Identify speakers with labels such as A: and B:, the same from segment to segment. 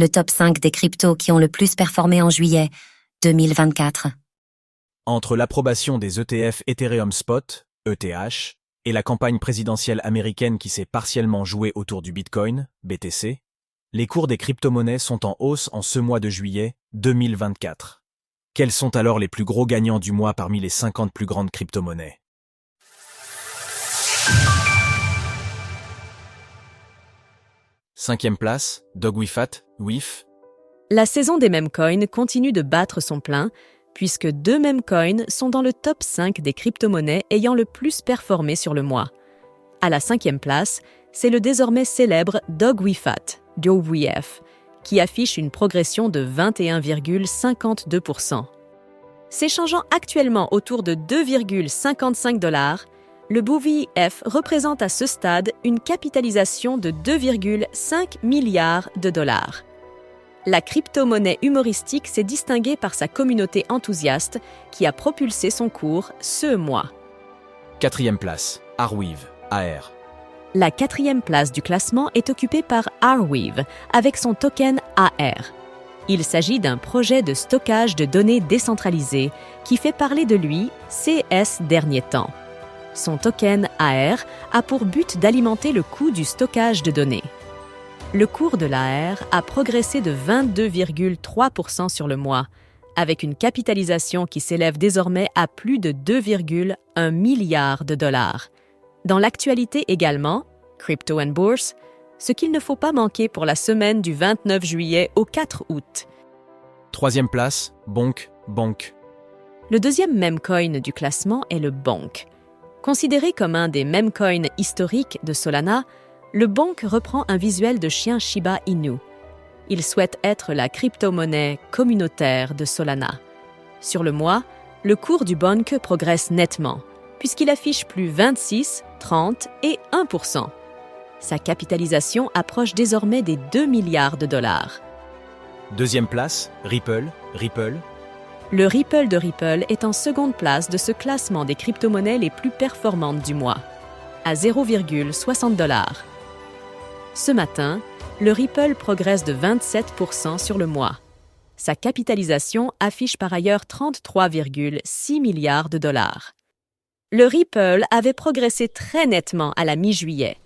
A: le top 5 des cryptos qui ont le plus performé en juillet 2024.
B: Entre l'approbation des ETF Ethereum Spot, ETH, et la campagne présidentielle américaine qui s'est partiellement jouée autour du Bitcoin, BTC, les cours des crypto-monnaies sont en hausse en ce mois de juillet 2024. Quels sont alors les plus gros gagnants du mois parmi les 50 plus grandes crypto-monnaies? Cinquième place, Dogwifat, WIF.
C: La saison des memecoins continue de battre son plein, puisque 2 memecoins sont dans le top 5 des crypto-monnaies ayant le plus performé sur le mois. À la 5e place, c'est le désormais célèbre Dogwifat, DOWF, qui affiche une progression de 21,52%. S'échangeant actuellement autour de 2,55 $, le BOWF représente à ce stade une capitalisation de 2,5 milliards de dollars. La crypto-monnaie humoristique s'est distinguée par sa communauté enthousiaste qui a propulsé son cours ce mois.
B: Quatrième place, Arweave, AR.
C: La 4e place du classement est occupée par Arweave avec son token AR. Il s'agit d'un projet de stockage de données décentralisées qui fait parler de lui ces derniers temps. Son token AR a pour but d'alimenter le coût du stockage de données. Le cours de l'AR a progressé de 22,3% sur le mois, avec une capitalisation qui s'élève désormais à plus de 2,1 milliards de dollars. Dans l'actualité également, Crypto and Bourse, ce qu'il ne faut pas manquer pour la semaine du 29 juillet au 4 août.
B: Troisième place, Bonk.
C: Le deuxième memecoin du classement est le Bonk. Considéré comme un des memecoins historiques de Solana, le Bonk reprend un visuel de chien Shiba Inu. Il souhaite être la crypto-monnaie communautaire de Solana. Sur le mois, le cours du Bonk progresse nettement, puisqu'il affiche plus 26, 30 et 1%. Sa capitalisation approche désormais des 2 milliards de dollars.
B: Deuxième place, Ripple.
C: Le Ripple de Ripple est en seconde place de ce classement des crypto-monnaies les plus performantes du mois, à 0,60 $. Ce matin, le Ripple progresse de 27% sur le mois. Sa capitalisation affiche par ailleurs 33,6 milliards de dollars. Le Ripple avait progressé très nettement à la mi-juillet,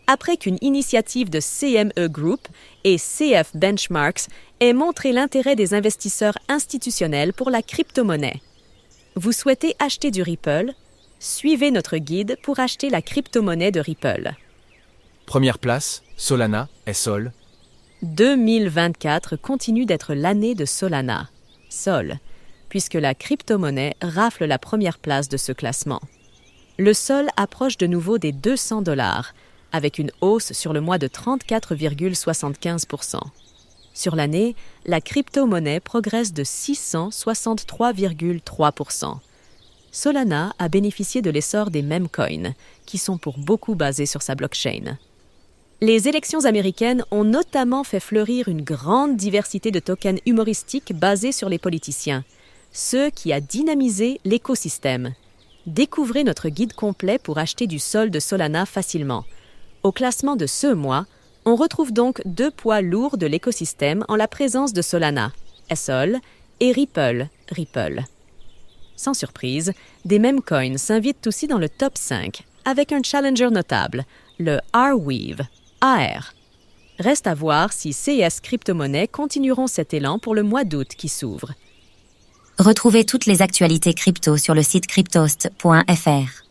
C: après qu'une initiative de CME Group et CF Benchmarks ait montré l'intérêt des investisseurs institutionnels pour la crypto-monnaie. Vous souhaitez acheter du Ripple? Suivez notre guide pour acheter la crypto-monnaie de Ripple.
B: Première place, Solana, SOL.
C: 2024 continue d'être l'année de Solana, SOL, puisque la crypto-monnaie rafle la première place de ce classement. Le SOL approche de nouveau des 200 $, avec une hausse sur le mois de 34,75%. Sur l'année, la crypto-monnaie progresse de 663,3%. Solana a bénéficié de l'essor des memecoins, qui sont pour beaucoup basés sur sa blockchain. Les élections américaines ont notamment fait fleurir une grande diversité de tokens humoristiques basés sur les politiciens, ce qui a dynamisé l'écosystème. Découvrez notre guide complet pour acheter du SOL de Solana facilement. Au classement de ce mois, on retrouve donc 2 poids lourds de l'écosystème en la présence de Solana, SOL, et Ripple. Sans surprise, des memecoins s'invitent aussi dans le top 5, avec un challenger notable, le Arweave, AR. Reste à voir si CS crypto-monnaies continueront cet élan pour le mois d'août qui s'ouvre.
A: Retrouvez toutes les actualités crypto sur le site cryptost.fr.